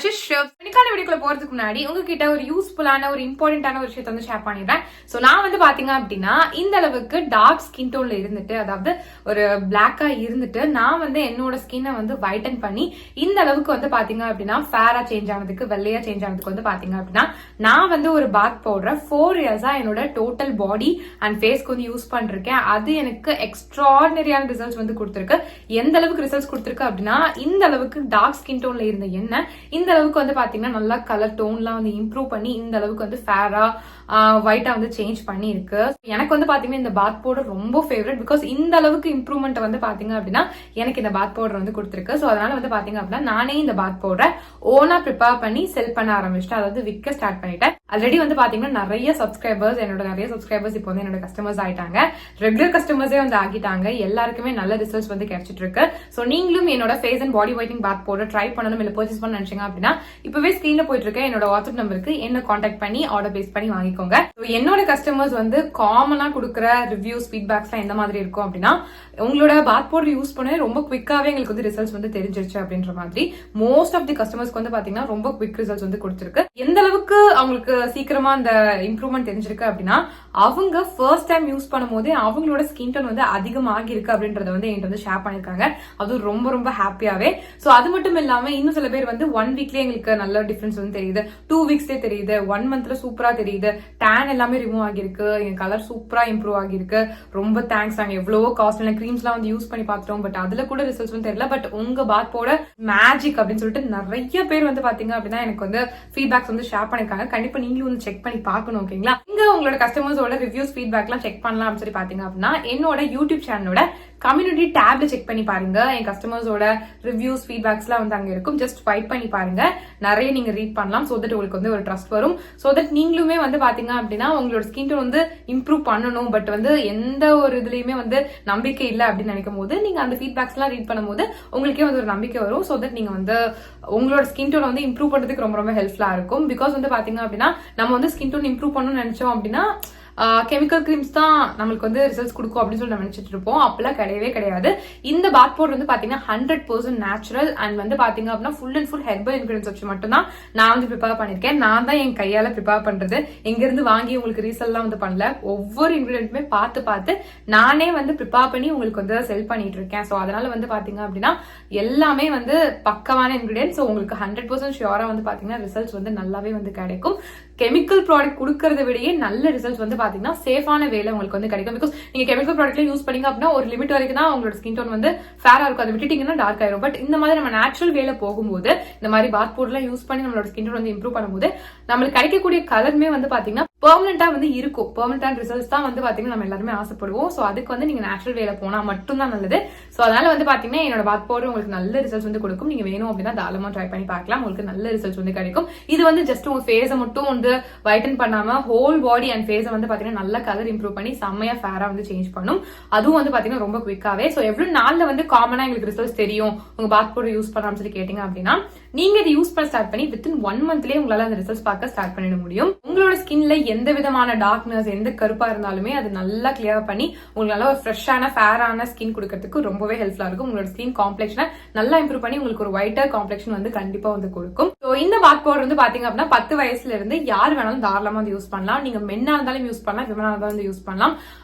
Ashish. இன்னைக்கான வீடியோக்குள்ள போறதுக்கு முன்னாடி உங்ககிட்ட ஒரு யூஸ்ஃபுல்லான ஒரு இம்பார்ட்டன்டான ஒரு விஷயத்தை வந்து ஷேர் பண்ணிடுறேன். சோ நான் வந்து பாத்தீங்க அப்படின்னா இந்த அளவுக்கு டார்க் ஸ்கின் டோன்ல இருந்துட்டு, அதாவது ஒரு பிளாக்கா இருந்துட்டு நான் வந்து என்னோட ஸ்கின்னை வந்து வைட்டன் பண்ணி இந்த அளவுக்கு வந்து பாத்தீங்க அப்படின்னா ஃபேரா சேஞ்ச் ஆனதுக்கு, வெள்ளையா சேஞ்ச் ஆனதுக்கு வந்து பாத்தீங்க அப்படின்னா நான் வந்து ஒரு பாத் பவுடர் 4 இயர்ஸா என்னோட டோட்டல் பாடி அண்ட் ஃபேஸ்க்கு வந்து யூஸ் பண்ணிருக்கேன். அது எனக்கு எக்ஸ்ட்ராடினரியான ரிசல்ட்ஸ் வந்து கொடுத்துருக்கு. எந்த அளவுக்கு ரிசல்ட்ஸ் கொடுத்துருக்கு அப்படின்னா, இந்த அளவுக்கு டார்க் ஸ்கின் டோன்ல இருந்த எண்ணெய் இந்த அளவுக்கு வந்து பாத்தீங்கன்னா நல்லா கலர் டோன்லாம் வந்து இம்ப்ரூவ் பண்ணி இந்த அளவுக்கு வந்து ஃபேரா ஒயிட்டா வந்து சேஞ்ச் பண்ணி இருக்கு. எனக்கு வந்து பாத்தீங்கன்னா இந்த பாத் பவுடர் ரொம்ப ஃபேவரட். பிகாஸ் இந்த அளவுக்கு இம்ப்ரூவ்மெண்ட் வந்து பாத்தீங்க அப்படின்னா எனக்கு இந்த பாத் பவுடர் வந்து கொடுத்துருக்கு. சோ அதனால வந்து பாத்தீங்க அப்படின்னா நானே இந்த பாத் பவுடரை ஓனா ப்ரிப்பேர் பண்ணி செல் பண்ண ஆரம்பிச்சிட்டேன். அதாவது விற்க ஸ்டார்ட் பண்ணிட்டேன். ஆல்ரெடி வந்து பாத்தீங்கன்னா நிறைய சப்ஸ்கிரைபர்ஸ் இப்போ வந்து என்னோட கஸ்டமர்ஸ் ஆயிட்டாங்க. ரெகுலர் கஸ்டமர்ஸே வந்து ஆகிட்டாங்க. எல்லாருக்குமே நல்ல ரிசல்ட்ஸ் வந்து கிடைச்சிட்டு இருக்கு. சோ நீங்களும் என்னோட face and body whitening bath powder try பண்ணணும், இல்ல பர்ச்சேஸ் பண்ண நினைச்சீங்க அப்படின்னா இப்பவே ஸ்கிரீன்ல போயிட்டு இருக்க என்னோட வாட்ஸ்அப் நம்பருக்கு என்ன கான்டாக்ட் பண்ணி ஆர்டர் பேஸ் பண்ணி வாங்கிக்கோங்க. என்னோட கஸ்டமர்ஸ் வந்து காமனா கொடுக்குற ரிவ்யூஸ், ஃபீட்பேக்ஸ் எந்த மாதிரி இருக்கும் அப்படின்னா, உங்களோட பாத் பவுடர் யூஸ் பண்ண ரொம்ப குவிக்காவே எங்களுக்கு வந்து ரிசல்ட்ஸ் வந்து தெரிஞ்சிருச்சு அப்படின்ற மாதிரி. மோஸ்ட் ஆஃப் தி கஸ்டமர்ஸ்க்கு வந்து பாத்தீங்கன்னா ரொம்ப குவிக் ரிசல்ட்ஸ் வந்து கொடுத்திருக்கு. எந்த அளவுக்கு அவங்களுக்கு சீக்கிரமா அந்த இம்ப்ரூவ்மெண்ட் தெரிஞ்சிருக்கு அப்படின்னா, அவங்க ஃபர்ஸ்ட் டைம் யூஸ் பண்ணும் போதே அவங்களோட ஸ்கின் டோன் வந்து அதிகமாகி இருக்கு அப்படின்றத வந்து என்கிட்ட வந்து ஷேர் பண்ணிருக்காங்க. அது ரொம்ப ரொம்ப ஹாப்பியாவே. சோ அது மட்டும் இல்லாம இன்னும் சில பேர் வந்து 1 வீக்லயே எங்களுக்கு நல்ல டிஃபரன்ஸ் வந்து தெரியுது, 2 வீக்ஸ்லயே தெரியுது, 1 மந்த்ல சூப்பரா தெரியுது, டேன் எல்லாமே ரிமூவ் ஆகிருக்கு, என் கலர் சூப்பரா இம்ப்ரூவ் ஆகிருக்கு, ரொம்ப தேங்க்ஸ். நாங்க எவ்வளவோ காஸ்ட்லியான கிரீம்ஸ் எல்லாம் வந்து யூஸ் பண்ணி பார்த்துட்டோம், பட் அதுல கூட ரிசல்ட்ஸ் வந்து தெரியல. பட் உங்க பாத் பவுடர் மேஜிக் அப்படின்னு சொல்லிட்டு நிறைய பேர் வந்து பாத்தீங்க அப்படின்னா எனக்கு வந்து ஃபீட்பேக்ஸ் வந்து ஷேர் பண்ணிருக்காங்க. கண்டிப்பா நீங்களும் வந்து செக் பண்ணி பார்க்கணும். ஓகேங்களா? இங்க உங்களோட கஸ்டமர்ஸோட ரிவ்யூஸ், ஃபீட்பேக் எல்லாம் செக் பண்ணலாம் அப்படின்னு சொல்லி பாத்தீங்க அப்படின்னா என்னோட யூடியூப் சேனலோட கம்யூனிட்டி டேப்ல செக் பண்ணி பாருங்க. என் கஸ்டமர்ஸோட ரிவ்யூஸ், ஃபீட்பேக்ஸ் எல்லாம் வந்து அங்க இருக்கும். ஜஸ்ட் ஃபைட் பண்ணி பாருங்க. நிறைய நீங்க ரீட் பண்ணலாம். சோ தட் உங்களுக்கு வந்து ஒரு ட்ரஸ்ட் வரும். சோ தட் நீங்களுமே வந்து பாத்தீங்க அப்படின்னா உங்களோட ஸ்கின் டோன் வந்து இம்ப்ரூவ் பண்ணணும், பட் வந்து எந்த ஒரு இதுலயுமே வந்து நம்பிக்கை இல்லை அப்படின்னு நினைக்கும் போது நீங்க அந்த ஃபீட்பேக்ஸ் எல்லாம் ரீட் பண்ணும்போது உங்களுக்கே வந்து ஒரு நம்பிக்கை வரும். சோ தட் நீங்க வந்து உங்களோட ஸ்கின் டோன் வந்து இம்ப்ரூவ் பண்றதுக்கு ரொம்ப ரொம்ப ஹெல்ப்ஃபுல்லா இருக்கும். பிகாஸ் வந்து பாத்தீங்க அப்படின்னா நம்ம வந்து ஸ்கின் டோன் இம்ப்ரூவ் பண்ணணும்னு நினைச்சோம் அப்படின்னா கெமிக்கல் கிரீம்ஸ் தான் நம்மளுக்கு வந்து ரிசல்ட்ஸ் கொடுக்கும் அப்படின்னு சொல்லி நினைச்சிட்டு இருப்போம். அப்பெல்லாம் கிடையவே கிடையாது. இந்த பாத் பவுடர் வந்து பாத்தீங்கன்னா 100% நேச்சுரல் அண்ட் வந்து பாத்தீங்க அப்படின்னா full and full herbal ingredients வச்சு மட்டும் தான் நான் வந்து ப்ரிப்பேர் பண்ணிருக்கேன். நான் தான் என் கையால ப்ரிப்பேர் பண்றது. எங்க இருந்து வாங்கி உங்களுக்கு ரீசெல் எல்லாம் வந்து பண்ணல. ஒவ்வொரு இன்கிரியன்ட்டுமே பார்த்து நானே வந்து ப்ரிப்பேர் பண்ணி உங்களுக்கு வந்து செல் பண்ணிட்டு இருக்கேன். சோ அதனால வந்து பாத்தீங்க அப்படின்னா எல்லாமே வந்து பக்கமான இன்கிரியன்ஸ். உங்களுக்கு 100% ஷியோரா வந்து பாத்தீங்கன்னா ரிசல்ட்ஸ் வந்து நல்லாவே வந்து கிடைக்கும். கெமிக்கல் ப்ராடக்ட் கொடுக்கறத விடையே நல்ல ரிசல்ட்ஸ் வந்து பாத்தீங்கன்னா சேஃபான வேலை உங்களுக்கு வந்து கிடைக்கும். பிகாஸ் நீங்க கெமிக்கல் ப்ராடக்ட்ல யூஸ் பண்ணீங்க அப்படின்னா ஒரு லிமிட் வரைக்கும் தான் உங்களோட ஸ்கின் டோன் வந்து ஃபேரா இருக்கும். அதை விட்டுட்டீங்கன்னா டார்க் ஆயிரும். பட் இந்த மாதிரி நம்ம நேச்சுரல் வேலை போகும்போது, இந்த மாதிரி பாத் பவுடர்லாம் யூஸ் பண்ணி நம்மளோட ஸ்கின் டோன் வந்து இம்ப்ரூவ் பண்ணும்போது நம்மளுக்கு கிடைக்கக்கூடிய கலருமே வந்து பாத்தீங்கன்னா பெர்மனண்டா வந்து இருக்கும். பெர்மனன்டான ரிசல்ட்ஸ் தான் வந்து பாத்தீங்கன்னா நம்ம எல்லாருமே ஆசைப்படுவோம். சோ அதுக்கு வந்து நீங்க நேச்சுரல் வேலை போனா மட்டும் தான் நல்லது. சோ அதனால வந்து பாத்தீங்கன்னா என்னோட பாத் பவுடர் உங்களுக்கு நல்ல ரிசல்ட்ஸ் வந்து கொடுக்கும். நீங்க வேணும் அப்படின்னா தாராளமா ட்ரை பண்ணி பார்க்கலாம். உங்களுக்கு நல்ல ரிசல்ட்ஸ் வந்து கிடைக்கும். இது வந்து ஜஸ்ட் உங்க ஃபேஸை மட்டும் வந்து வைட்டன் பண்ணாம ஹோல் பாடி அண்ட் ஃபேஸை வந்து பாத்தீங்கன்னா நல்ல கலர் இம்ப்ரூவ் பண்ணி செம்மையா ஃபேரா வந்து சேஞ்ச் பண்ணும். அதுவும் வந்து பாத்தீங்கன்னா ரொம்ப குவிக்காவே. சோ எவ்வளவு நாள்ல வந்து காமனா எங்களுக்கு ரிசல்ட்ஸ் தெரியும் உங்க பாத் பவுடர் யூஸ் பண்ணலாம்னு சொல்லி கேட்டீங்க அப்படின்னா, நீங்க இதை யூஸ் பண்ண ஸ்டார்ட் பண்ணி வித்தின் 1 மந்த்லயே உங்களால அந்த ரிசல்ட்ஸ் பார்க்க ஸ்டார்ட் பண்ணிட முடியும். உங்களோட ஸ்கின்ல எந்த விதமான டார்க்னஸ், எந்த கருப்பா இருந்தாலுமே அது நல்லா கிளியர் பண்ணி உங்களுக்கு நல்ல ஒரு ஃப்ரெஷ்ஷான ஃபேரான ஸ்கின் கொடுக்கறதுக்கு ரொம்பவே ஹெல்ப்ஃபுல்லா இருக்கும். உங்களோட ஸ்கின் காம்ப்ளெக்ஷனை நல்லா இம்ப்ரூவ் பண்ணி உங்களுக்கு ஒரு ஒயிட்டர் காம்ப்ளெக்ஷன் வந்து கண்டிப்பா வந்து கொடுக்கும். சோ இந்த பாத் பவுடர் வந்து பாத்தீங்க அப்படின்னா 10 வயசுல இருந்து யார் வேணாலும் தாராளமா வந்து யூஸ் பண்ணலாம். நீங்க மென்னா இருந்தாலும் யூஸ் பண்ணலாம், விமனா இருந்தாலும் வந்து யூஸ் பண்ணலாம்.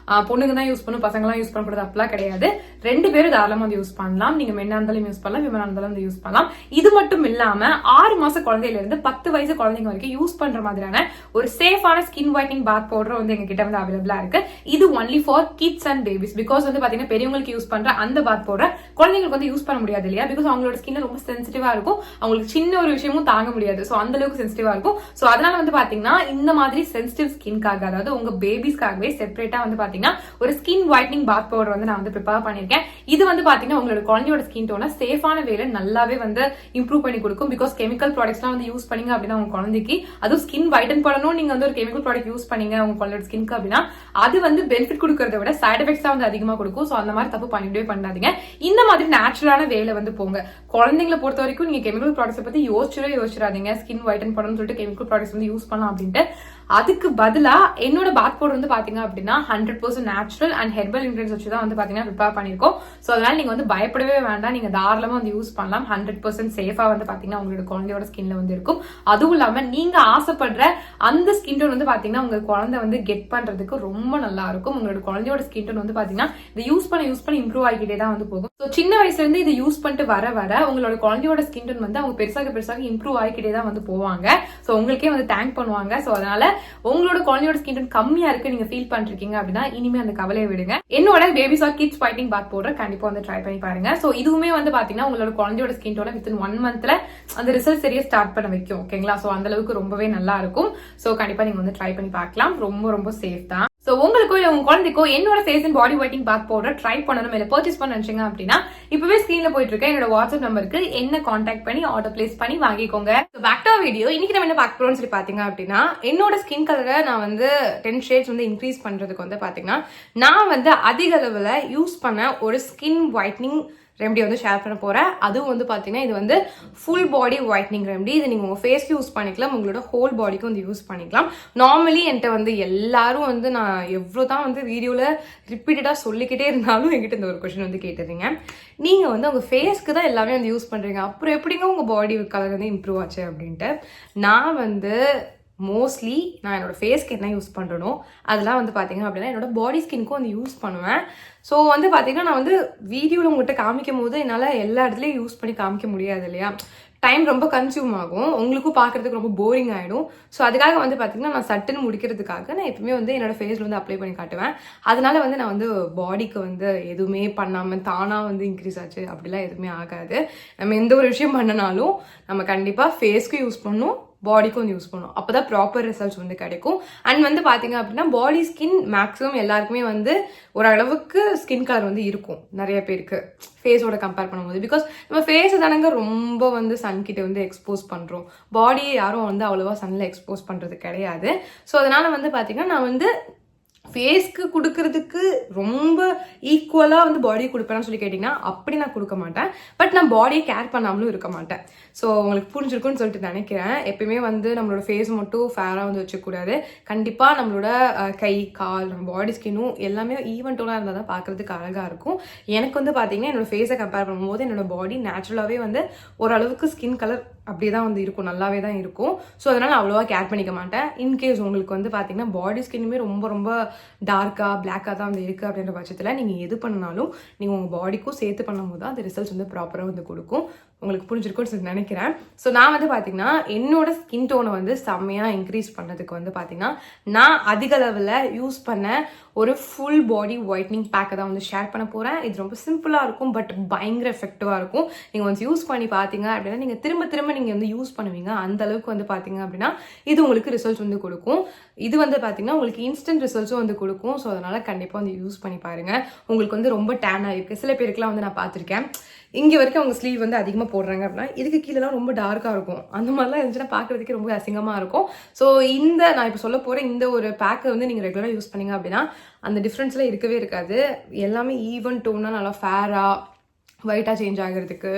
பொண்ணுங்க தான் யூஸ் பண்ணும், பசங்க எல்லாம் யூஸ் பண்ணக்கூடாது அப்படிலாம் கிடையாது. 2 பேரும் தாராளமா வந்து யூஸ் பண்ணலாம். நீங்க மென்னா இருந்தாலும் யூஸ் பண்ணலாம், விமனா இருந்தாலும் வந்து யூஸ் பண்ணலாம். இது மட்டும் இல்லாம 6 மாச குழந்தையில இருந்து 10 வயசு குழந்தைங்க வரைக்கும் யூஸ் பண்ற மாதிரியான ஒரு சேஃபான ஸ்கின் ஒயிட்னிங் பாத் பவுடர் வந்து எங்க கிட்ட வந்து அவைலபிளா இருக்கு. இது only for kids and babies. Because வந்து பாத்தீங்கன்னா பெரியவங்களுக்கு யூஸ் பண்ற அந்த பாத் பவுடர் குழந்தைங்களுக்கு வந்து யூஸ் பண்ண முடியாது இல்லையா? பிகாஸ் அவங்களோட ஸ்கின் ரொம்ப சென்சிட்டிவா இருக்கும். அவங்களுக்கு சின்ன ஒரு விஷயமும் தாங்க முடியாது. சோ அந்த அளவுக்கு சென்சிட்டிவா இருக்கும். சோ அதனால வந்து பாத்தீங்கன்னா இந்த மாதிரி சென்சிட்டிவ் ஸ்கின்காக, அதாவது உங்க பேபிஸ்க்காகவே செப்பரேட்டா வந்து பாத்தீங்கன்னா ஒரு ஸ்கின் ஒயிட்னிங் பாத் பவுடர் வந்து நான் வந்து ப்ரிப்பேர் பண்ணிருக்கேன். இது வந்து பாத்தீங்கன்னா உங்களோட குழந்தையோட ஸ்கின் டோனை சேஃபான வேலை நல்லாவே வந்து இம்ப்ரூவ் பண்ணி கொடுக்கும். பிகாஸ் கெமிக்கல் ப்ராடக்ட்ஸ்லாம் வந்து யூஸ் பண்ணீங்க அப்படின்னா உங்க குழந்தைக்கு, அதுவும் ஸ்கின் வைட்டன் பண்ணணும், நீங்க வந்து ஒரு கெமிக்கல் ப்ராடக்ட் யூஸ் பண்ணீங்க உங்க குழந்தையோட ஸ்கின்க்கு அப்படின்னா அது வந்து பெனிஃபிட் கொடுக்கறத விட சைட் எஃபெக்ட்ஸ் தான் வந்து அதிகமா கொடுக்கும். சோ அந்த மாதிரி தப்பு பண்ணிட்டே பண்ணாதீங்க. இந்த மாதிரி நேச்சுரலான வேலை வந்து போங்க. குழந்தைங்களை பொறுத்த வரைக்கும் நீங்க கெமிக்கல் ப்ராடக்ட்ஸ் பத்தி யோசிச்சிடாதீங்க. ஸ்கின் வைட்டன் பண்ணணும்னு சொல்லிட்டு கெமிக்கல் ப்ராடக்ட்ஸ் வந்து யூஸ் பண்ணலாம் அப்படின்ட்டு அதுக்கு பதிலா என்னோட பாத் பவுடர் வந்து பாத்தீங்க அப்படின்னா 100% நேச்சுரல் அண்ட் ஹெர்பல் இன்கிரிடியன்ஸ் வச்சு தான் வந்து பாத்தீங்கன்னா ப்ரிப்பேர் பண்ணிருக்கோம். சோ அதனால நீங்க வந்து பயப்படவே வேண்டாம், நீங்க தாராளமா வந்து யூஸ் பண்ணலாம். 100% சேஃபா வந்து பாத்தீங்கன்னா உங்களோட குழந்தையோட ஸ்கின்ல வந்து இருக்கும். அதுவும் இல்லாம நீங்க ஆசைப்படுற அந்த ஸ்கின் டோன் வந்து பாத்தீங்கன்னா உங்க குழந்தை வந்து கெட் பண்றதுக்கு ரொம்ப நல்லா இருக்கும். உங்களோட குழந்தையோட ஸ்கின் டோன் வந்து பாத்தீங்கன்னா இதை யூஸ் பண்ண இம்ப்ரூவ் ஆகிக்கிட்டே தான் வந்து போகும். ஸோ சின்ன வயசுல இருந்து இதை யூஸ் பண்ணிட்டு வர உங்களோட குழந்தையோட ஸ்கின் டோன் வந்து அவங்க பெருசாக இம்ப்ரூவ் ஆகிக்கிட்டே தான் வந்து போவாங்க. ஸோ உங்களுக்கே வந்து தேங்க் பண்ணுவாங்க. ஸோ அதனால உங்களோட குழந்தையோட ஸ்கின் டோன் கம்மியா இருக்கு நீங்க ஃபீல் பண்ணிருக்கீங்க அப்படின்னா இனிமே அந்த கவலையை விடுங்க. என்னோட பேபிஸ் ஆர் கிட்ஸ் ஃபைட்டிங் பாத் பவுடர் கண்டிப்பா வந்து ட்ரை பண்ணி பாருங்க. ஸோ இதுவுமே வந்து பாத்தீங்கன்னா உங்களோட குழந்தையோட ஸ்கின் டோனை வித்தின் 1 மந்த்ல அந்த ரிசல்ட் சரியா ஸ்டார்ட் பண்ண வைக்கும். ஓகேங்களா? ஸோ அந்த அளவுக்கு ரொம்பவே நல்லா இருக்கும். ஸோ கண்டிப்பா நீங்க வந்து ட்ரை பண்ணி பார்க்கலாம். ரொம்ப ரொம்ப சேஃப் தான். சோ உங்களுக்கோ இல்ல உங்க குழந்தைக்கோ என்னோட face and body whitening bath powder try பண்ணணும் இல்ல பர்ச்சேஸ் பண்ண நினைச்சீங்க அப்படின்னா இப்பவே ஸ்கிரீன்ல போயிட்டு இருக்க என்னோட வாட்ஸ்அப் நம்பருக்கு என்ன கான்டாக்ட் பண்ணி ஆர்டர் பிளேஸ் பண்ணி வாங்கிக்கோங்க. Back to video. இன்னைக்கு நம்ம என்ன பார்க்க போறோம்னு சொல்லி பாத்தீங்க அப்படின்னா என்னோட ஸ்கின் கலரை நான் வந்து 10 ஷேட்ஸ் வந்து இன்க்ரீஸ் பண்றதுக்கு வந்து பாத்தீங்கன்னா நான் வந்து அதிக அளவுல யூஸ் பண்ண ஒரு ஸ்கின் ஒயிட்னிங் ரெமடி வந்து ஷேர் பண்ண போறேன். அதுவும் வந்து பாத்தீங்கன்னா இது வந்து ஃபுல் பாடி ஒயிட்னிங் ரெமடி. இது நீங்க உங்க ஃபேஸ்க்கு யூஸ் பண்ணிக்கலாம், உங்களோட ஹோல் பாடிக்கு வந்து யூஸ் பண்ணிக்கலாம். நார்மலி என்கிட்ட வந்து எல்லாரும் வந்து நான் எவ்வளவுதான் வந்து வீடியோல ரிப்பீட்டடா சொல்லிக்கிட்டே இருந்தாலும் என்கிட்ட இந்த ஒரு கொஸ்டின் வந்து கேட்டுறீங்க. நீங்க வந்து உங்க ஃபேஸ்க்கு தான் எல்லாமே வந்து யூஸ் பண்றீங்க, அப்புறம் எப்படிங்க உங்க பாடி கலர் வந்து இம்ப்ரூவ் ஆச்சு அப்படின்ட்டு. நான் வந்து மோஸ்ட்லி நான் என்னோட ஃபேஸ்க்கு என்ன யூஸ் பண்ணுறனோ அதெல்லாம் வந்து பார்த்தீங்க அப்படின்னா என்னோட பாடி ஸ்கின்க்கும் வந்து யூஸ் பண்ணுவேன். ஸோ வந்து பார்த்தீங்கன்னா நான் வந்து வீடியோவில் உங்கள்கிட்ட காமிக்கும் போது என்னால் எல்லா இடத்துலையும் யூஸ் பண்ணி காமிக்க முடியாது இல்லையா, டைம் ரொம்ப கன்சியூம் ஆகும், உங்களுக்கும் பார்க்கறதுக்கு ரொம்ப போரிங் ஆகிடும். ஸோ அதுக்காக வந்து பார்த்தீங்கன்னா நான் சட்டுன்னு முடிக்கிறதுக்காக நான் எப்பவுமே வந்து என்னோட ஃபேஸில் வந்து அப்ளை பண்ணி காட்டுவேன். அதனால வந்து நான் வந்து பாடிக்கு வந்து எதுவுமே பண்ணாமல் தானாக வந்து இன்க்ரீஸ் ஆச்சு அப்படிலாம் எதுவுமே ஆகாது. நம்ம எந்த ஒரு விஷயம் பண்ணினாலும் நம்ம கண்டிப்பாக ஃபேஸ்க்கு யூஸ் பண்ணணும், பாடிக்கும் வந்து யூஸ் பண்ணும், அப்போதான் ப்ராப்பர் ரிசல்ட்ஸ் வந்து கிடைக்கும். அண்ட் வந்து பார்த்தீங்க அப்படின்னா பாடி ஸ்கின் மேக்ஸிமம் எல்லாருக்குமே வந்து ஓரளவுக்கு ஸ்கின் கலர் வந்து இருக்கும் நிறைய பேருக்கு ஃபேஸோட கம்பேர் பண்ணும்போது. பிகாஸ் நம்ம ஃபேஸை தானங்க ரொம்ப வந்து சன் கிட்ட வந்து எக்ஸ்போஸ் பண்ணுறோம், பாடியை யாரும் வந்து அவ்வளோவா சன்னில் எக்ஸ்போஸ் பண்ணுறது கிடையாது. ஸோ அதனால வந்து பார்த்தீங்கன்னா நான் வந்து ஃபேஸ்க்கு கொடுக்கறதுக்கு ரொம்ப ஈக்குவலாக வந்து பாடியை கொடுப்பேன்னு சொல்லி கேட்டிங்கன்னா அப்படி நான் கொடுக்க மாட்டேன். பட் நான் பாடியை கேர் பண்ணாமலும் இருக்க மாட்டேன். ஸோ உங்களுக்கு புரிஞ்சிருக்குன்னு சொல்லிட்டு நினைக்கிறேன். எப்பயுமே வந்து நம்மளோட ஃபேஸ் மட்டும் ஃபேராக வந்து வச்சுக்கூடாது. கண்டிப்பாக நம்மளோட கை கால் நம்ம பாடி ஸ்கின்னும் எல்லாமே ஈவன் டோனாக இருந்தால் தான் பார்க்குறதுக்கு அழகாக இருக்கும். எனக்கு வந்து பார்த்தீங்கன்னா என்னோட ஃபேஸை கம்பேர் பண்ணும்போது என்னோட பாடி நேச்சுரலாகவே வந்து ஓரளவுக்கு ஸ்கின் கலர் அப்படியே தான் வந்து இருக்கும், நல்லாவே தான் இருக்கும். ஸோ அதனால் அவ்வளோவா கேர் பண்ணிக்க மாட்டேன். இன்கேஸ் உங்களுக்கு வந்து பார்த்தீங்கன்னா பாடி ஸ்கின்னுமே ரொம்ப ரொம்ப டார்க்காக பிளாக்காக தான் வந்து இருக்குது அப்படின்ற பட்சத்தில் நீங்கள் எது பண்ணாலும் நீங்கள் உங்கள் பாடிக்கும் சேர்த்து பண்ணும்போது தான் அந்த ரிசல்ட்ஸ் வந்து ப்ராப்பராக வந்து கொடுக்கும். உங்களுக்கு புரிஞ்சிருக்கும்னு நினைக்கிறேன். ஸோ நான் வந்து பார்த்தீங்கன்னா என்னோட ஸ்கின் டோனை வந்து செம்மையாக இன்க்ரீஸ் பண்ணதுக்கு வந்து பார்த்தீங்கன்னா நான் அதிக அளவில் யூஸ் பண்ண ஒரு ஃபுல் பாடி ஒயிட்னிங் பேக்கை தான் வந்து ஷேர் பண்ண போகிறேன். இது ரொம்ப சிம்பிளாக இருக்கும், பட் பயங்கர எஃபெக்டிவாக இருக்கும். நீங்கள் வந்து யூஸ் பண்ணி பார்த்தீங்க அப்படின்னா நீங்கள் திரும்ப திரும்ப நீங்கள் வந்து யூஸ் பண்ணுவீங்க. அந்த அளவுக்கு வந்து பார்த்தீங்க அப்படின்னா இது உங்களுக்கு ரிசல்ட்ஸ் வந்து கொடுக்கும். இது வந்து பார்த்தீங்கன்னா உங்களுக்கு இன்ஸ்டன்ட் ரிசல்ட்ஸும் வந்து கொடுக்கும். ஸோ அதனால கண்டிப்பாக வந்து யூஸ் பண்ணி பாருங்க. உங்களுக்கு வந்து ரொம்ப டேன் ஆகிருக்கு. சில பேருக்குலாம் வந்து நான் பார்த்துருக்கேன், இங்கே வரைக்கும் அவங்க ஸ்லீவ் வந்து அதிகமாக போடுறாங்க அப்படின்னா இதுக்கு கீழெல்லாம் ரொம்ப டார்க்காக இருக்கும். அந்த மாதிரிலாம் இருந்துச்சுன்னா பார்க்குறதுக்கே ரொம்ப அசிங்கமாக இருக்கும். ஸோ நான் இப்போ சொல்ல போகிற இந்த ஒரு பேக்கை வந்து நீங்கள் ரெகுலராக யூஸ் பண்ணீங்க அப்படின்னா அந்த டிஃப்ரென்ஸ்லாம் இருக்கவே இருக்காது. எல்லாமே ஈவன் டோனாக நல்லா ஃபேராக ஒயிட்டாக சேஞ்ச் ஆகிறதுக்கு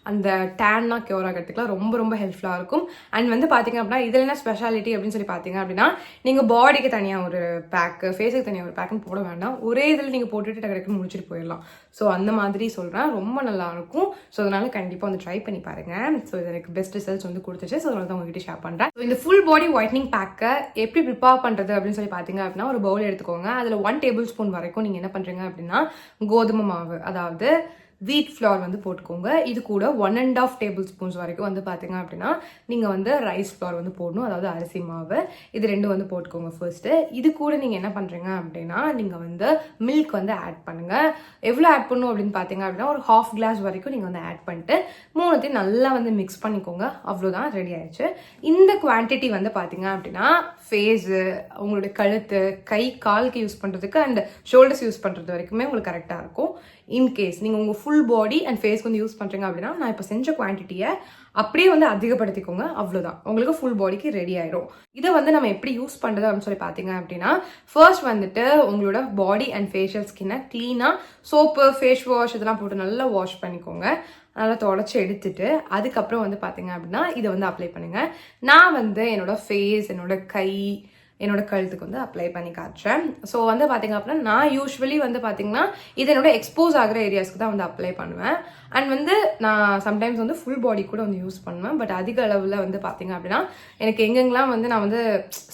அந்த டேன்னா க்யூர் ஆகிறதுக்குலாம் ரொம்ப ரொம்ப ஹெல்ப்ஃபுல்லாக இருக்கும். அண்ட் வந்து பார்த்தீங்க அப்படின்னா இதில் என்ன ஸ்பெஷாலிட்டி அப்படின்னு சொல்லி பார்த்தீங்க அப்படின்னா நீங்கள் பாடிக்கு தனியாக ஒரு பேக்கு, ஃபேஸுக்கு தனியாக ஒரு பேக்குன்னு போட வேண்டாம், ஒரே இதில் நீங்கள் போட்டுட்டு டக்குன்னு முடிச்சுட்டு போயிடலாம். ஸோ அந்த மாதிரி சொல்கிறேன், ரொம்ப நல்லாயிருக்கும். ஸோ அதனால கண்டிப்பாக வந்து ட்ரை பண்ணி பாருங்கள். ஸோ இது எனக்கு பெஸ்ட் ரிசல்ட்ஸ் வந்து கொடுத்துச்சு. ஸோ அதனால தான் உங்ககிட்ட ஷேர் பண்ணுறேன். ஸோ இந்த ஃபுல் பாடி ஒயிட்னிங் பேக்கை எப்படி ப்ரிப்பேர் பண்ணுறது அப்படின்னு சொல்லி பார்த்தீங்க அப்படின்னா ஒரு பவுல் எடுத்துக்கோங்க. அதில் 1 டேபிள் ஸ்பூன் வரைக்கும் நீங்கள் என்ன பண்ணுறீங்க அப்படின்னா கோதுமை மாவு, அதாவது வீட் ஃப்ளவர் வந்து போட்டுக்கோங்க. இது கூட 1.5 டேபிள் ஸ்பூன்ஸ் வரைக்கும் வந்து பார்த்தீங்க அப்படின்னா நீங்கள் வந்து ரைஸ் ஃப்ளவர் வந்து போடணும், அதாவது அரிசி மாவு. இது 2 வந்து போட்டுக்கோங்க ஃபர்ஸ்ட்டு. இது கூட நீங்கள் என்ன பண்ணுறீங்க அப்படின்னா நீங்கள் வந்து மில்க் வந்து ஆட் பண்ணுங்கள். எவ்வளோ ஆட் பண்ணணும் அப்படின்னு பார்த்தீங்க அப்படின்னா ஒரு 1/2 கிளாஸ் வரைக்கும் நீங்கள் வந்து ஆட் பண்ணிட்டு 3த்தையும் நல்லா வந்து மிக்ஸ் பண்ணிக்கோங்க. அவ்வளோதான், ரெடி ஆயிடுச்சு. இந்த குவான்டிட்டி வந்து பார்த்தீங்க அப்படின்னா ஃபேஸு, உங்களுடைய கழுத்து, கை காலுக்கு யூஸ் பண்ணுறதுக்கு அண்ட் ஷோல்டர்ஸ் யூஸ் பண்ணுறது வரைக்குமே உங்களுக்கு கரெக்டாக இருக்கும். இன்கேஸ் நீங்கள் உங்கள் ஃபுல் பாடி அண்ட் ஃபேஸ்க்கு வந்து யூஸ் பண்ணுறீங்க அப்படின்னா நான் இப்போ செஞ்ச குவான்டிட்டியை அப்படியே வந்து அதிகப்படுத்திக்கோங்க. அவ்வளோதான், உங்களுக்கு ஃபுல் பாடிக்கு ரெடி ஆயிடும். இதை வந்து நம்ம எப்படி யூஸ் பண்ணுறது அப்படின்னு சொல்லி பார்த்தீங்க அப்படின்னா ஃபர்ஸ்ட் வந்துட்டு உங்களோட பாடி அண்ட் ஃபேஷியல் ஸ்கின்னை க்ளீனாக சோப்பு, ஃபேஸ் வாஷ் இதெல்லாம் போட்டு நல்லா வாஷ் பண்ணிக்கோங்க. நல்லா தொடச்சி எடுத்துட்டு அதுக்கப்புறம் வந்து பார்த்தீங்க அப்படின்னா இதை வந்து அப்ளை பண்ணுங்கள். நான் வந்து என்னோட ஃபேஸ், என்னோட கை, என்னோட கழுத்துக்கு வந்து அப்ளை பண்ணி காட்டுறேன். ஸோ வந்து பார்த்தீங்க அப்படின்னா நான் யூஸ்வலி வந்து பார்த்தீங்கன்னா இது என்னோட எக்ஸ்போஸ் ஆகிற ஏரியாஸ்க்கு தான் வந்து அப்ளை பண்ணுவேன். அண்ட் வந்து நான் சம்டைம்ஸ் வந்து ஃபுல் பாடி கூட வந்து யூஸ் பண்ணுவேன். பட் அதிக அளவில் வந்து பார்த்தீங்க அப்படின்னா எனக்கு எங்கெங்கெல்லாம் வந்து நான் வந்து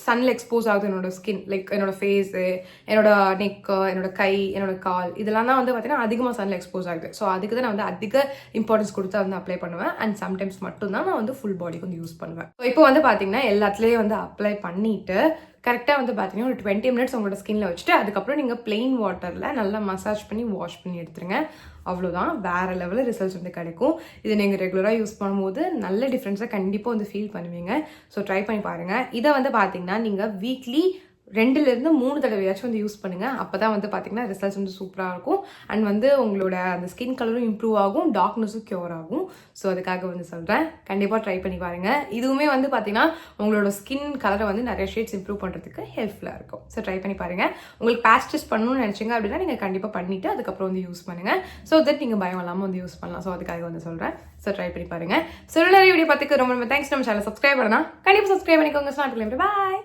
சன்ல எக்ஸ்போஸ் ஆகுது என்னோட ஸ்கின், லைக் என்னோட ஃபேஸு, என்னோட நெக்கு, என்னோட கை, என்னோட கால், இதெல்லாம் தான் வந்து பார்த்தீங்கன்னா அதிகமாக சன்ல எக்ஸ்போஸ் ஆகுது. ஸோ அதுக்கு தான் நான் வந்து அதிக இம்பார்ட்டன்ஸ் கொடுத்து வந்து அப்ளை பண்ணுவேன். அண்ட் சம்டைம்ஸ் மட்டும்தான் நான் வந்து ஃபுல் பாடிக்கு வந்து யூஸ் பண்ணுவேன். ஸோ இப்போ வந்து பார்த்தீங்கன்னா எல்லாத்துலேயும் வந்து அப்ளை பண்ணிட்டு கரெக்டாக வந்து பார்த்தீங்கன்னா ஒரு 20 மினிட்ஸ் உங்களோட ஸ்கின்ல வச்சுட்டு அதுக்கப்புறம் நீங்கள் பிளெயின் வாட்டரில் நல்லா மசாஜ் பண்ணி வாஷ் பண்ணி எடுத்துருங்க. அவ்வளோதான், வேறு லெவலில் ரிசல்ட்ஸ் வந்து கிடைக்கும். இது நீங்கள் ரெகுலராக யூஸ் பண்ணும்போது நல்ல டிஃப்ரென்ஸை கண்டிப்பாக வந்து ஃபீல் பண்ணுவீங்க. ஸோ ட்ரை பண்ணி பாருங்கள். இதை வந்து பார்த்தீங்கன்னா நீங்கள் வீக்லி 2-3 தடவையாச்சும் வந்து யூஸ் பண்ணுங்கள். அப்போ தான் வந்து பார்த்தீங்கன்னா ரிசல்ட்ஸ் வந்து சூப்பராக இருக்கும். அண்ட் வந்து உங்களோட அந்த ஸ்கின் கலரும் இம்ப்ரூவ் ஆகும், டார்க்னஸும் க்யூர் ஆகும். ஸோ அதுக்காக வந்து சொல்கிறேன், கண்டிப்பாக ட்ரை பண்ணி பாருங்கள். இதுவுமே வந்து பார்த்தீங்கன்னா உங்களோட ஸ்கின் கலரை வந்து நிறைய ஷேட்ஸ் இம்ப்ரூவ் பண்ணுறதுக்கு ஹெல்ப்ஃபுல்லாக இருக்கும். ஸோ ட்ரை பண்ணி பாருங்கள். உங்களுக்கு பேட்ச் டெஸ்ட் பண்ணணும்னு நினச்சிங்க அப்படின்னா நீங்கள் கண்டிப்பாக பண்ணிவிட்டு அதுக்கப்புறம் வந்து யூஸ் பண்ணுங்கள். ஸோ தட் நீங்கள் பயம் இல்லாமல் வந்து யூஸ் பண்ணலாம். ஸோ அதுக்காக வந்து சொல்கிறேன். ஸோ ட்ரை பண்ணி பாருங்கள். ஸோ நிறைய வீடியோ பார்த்துக்கு ரொம்ப தேங்க்ஸ். நம்ம சேனல் சப்ஸ்கிரைப் பண்ணலாம், கண்டிப்பாக சப்ஸ்கிரைப் பண்ணிக்கோங்க. பாய்.